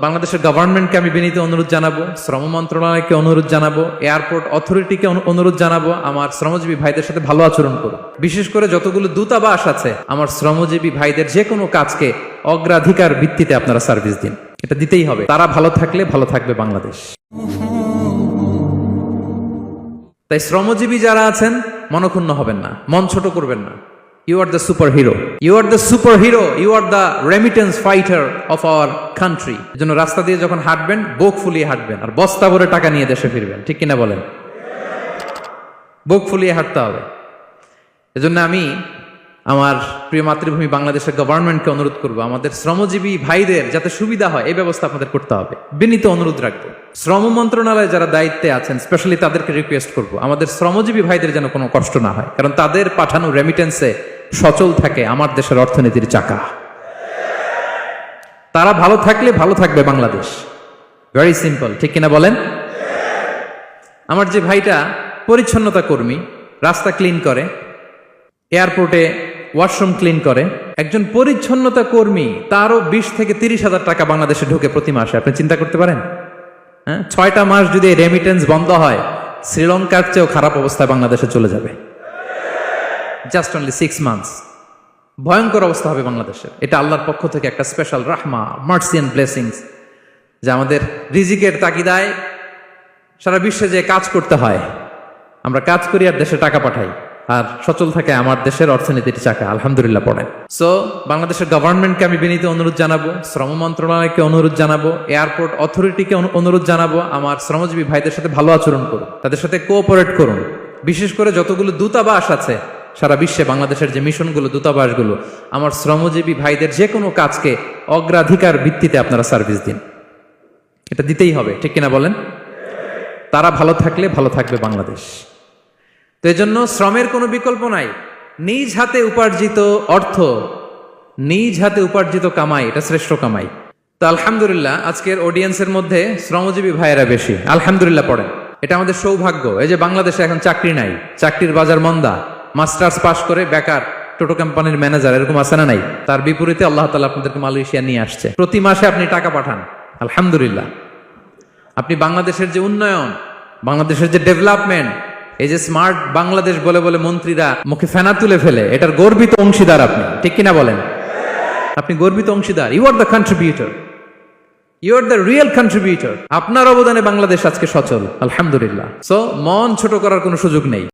বাংলাদেশের গভর্নমেন্টকে আমি বিনীত অনুরোধ জানাবো, শ্রম মন্ত্রণালয়কে অনুরোধ জানাবো, এয়ারপোর্ট অথরিটিকে অনুরোধ জানাবো, আমার শ্রমজীবী ভাইদের সাথে ভালো আচরণ করুন। বিশেষ করে যতগুলো দূতাবাস আছে, আমার শ্রমজীবী ভাইদের যে কোনো কাজকে অগ্রাধিকার ভিত্তিতে আপনারা সার্ভিস দিন। এটা দিতেই হবে। তারা ভালো থাকলে ভালো থাকবে বাংলাদেশ। তাই শ্রমজীবী যারা আছেন মনক্ষুণ্ণ হবেন না, মন ছোট করবেন না। You are the superhero. You are the superhero. You are the remittance fighter of our country. এজন্য রাস্তা দিয়ে যখন হাঁটবেন, বুক ফুলিয়ে হাঁটবেন, আর বস্তা ভরে টাকা নিয়ে দেশে ফিরবেন। ঠিক কিনা বলেন? বুক ফুলিয়ে হাঁটতে হবে। এজন্য আমি আমার প্রিয় মাতৃভূমি বাংলাদেশের গভর্নমেন্টকে অনুরোধ করবো, আমাদের শ্রমজীবী ভাইদের যাতে সুবিধা হয় এই ব্যবস্থা আপনাদের করতে হবে। বিনীত অনুরোধ রাখবো। শ্রম মন্ত্রণালয়ে যারা দায়িত্বে আছেন, স্পেশালি তাদেরকে রিকোয়েস্ট করবো, আমাদের শ্রমজীবী ভাইদের যেন কোনো কষ্ট না হয়, কারণ তাদের পাঠানো রেমিটেন্সে সচল থাকে আমার দেশের অর্থনীতির চাকা। তারা ভালো থাকলে ভালো থাকবে বাংলাদেশ। Very simple. ঠিক কিনা বলেন? আমার যে ভাইটা পরিচ্ছন্নতা কর্মী, রাস্তা ক্লিন করে, এয়ারপোর্টে ওয়াশরুম ক্লিন করে, একজন পরিচ্ছন্নতা কর্মী, তারও 20 থেকে 30 হাজার টাকা বাংলাদেশে ঢোকে প্রতি মাসে। আপনি চিন্তা করতে পারেন? হ্যাঁ, 6টা মাস যদি রেমিটেন্স বন্ধ হয়, শ্রীলঙ্কার চেয়েও খারাপ অবস্থায় বাংলাদেশে চলে যাবে। Just only 6 months. ভয়ঙ্কর অবস্থা হবে বাংলাদেশের। এটা আল্লাহর পক্ষ থেকে একটা স্পেশাল রাহমা, মার্সি এন্ড ব্লেসিংস, যে আমাদের রিজিকের তাগিদায় সারা বিশ্বে যে কাজ করতে হয়, আমরা কাজ করি আর দেশে টাকা পাঠাই, আর সচল থাকে আমার দেশের অর্থনীতির চাকা। আলহামদুলিল্লাহ পড়েন। সো বাংলাদেশের গভর্নমেন্টকে আমি বিনীত অনুরোধ জানাবো, শ্রম মন্ত্রণালয়কে অনুরোধ জানাবো, এয়ারপোর্ট অথরিটিকে অনুরোধ জানাবো, আমার শ্রমজীবী ভাইদের সাথে ভালো আচরণ করুন, তাদের সাথে কোঅপারেট করুন। বিশেষ করে যতগুলো দূতাবাস আছে সারা বিশ্বে, বাংলাদেশের যে মিশনগুলো, দূতাবাসগুলো, আমার শ্রমজীবী ভাইদের যে কোনো কাজকে অগ্রাধিকার ভিত্তিতে আপনারা সার্ভিস দিন। এটা দিতেই হবে। ঠিক কিনা বলেন? তারা ভালো থাকলে ভালো থাকবে বাংলাদেশ। তো এজন্য শ্রমের কোনো বিকল্প নাই। নিজ হাতে উপার্জিত অর্থ, নিজ হাতে উপার্জিত কামাই, এটা শ্রেষ্ঠ কামাই। তো আলহামদুলিল্লাহ আজকের অডিয়েন্সের মধ্যে শ্রমজীবী ভাইয়েরা বেশি। আলহামদুলিল্লাহ পড়েন। এটা আমাদের সৌভাগ্য। এই যে বাংলাদেশে এখন চাকরি নাই, চাকরির বাজার মন্দা, মাস্টার্স পাশ করে বেকার টোটো কোম্পানির ম্যানেজার, এরকম আছে না নাই? তার বিপরীতে আল্লাহ তাআলা আপনাদেরকে মালয়েশিয়া নিয়ে আসছে। প্রতি মাসে আপনি টাকা পাঠান, আলহামদুলিল্লাহ। আপনি বাংলাদেশের যে উন্নয়ন, বাংলাদেশের যে ডেভেলপমেন্ট, এই যে স্মার্ট বাংলাদেশ বলে বলে মন্ত্রীরা মুখে ফেনা তুলে ফেলে, এটার গর্বিত অংশীদার আপনি। ঠিক কিনা বলেন? আপনি গর্বিত অংশীদার। You are the contributor, you are the real contributor. আপনার অবদানে বাংলাদেশ আজকে সচল, আলহামদুলিল্লাহ। সো মন ছোট করার কোনো সুযোগ নেই।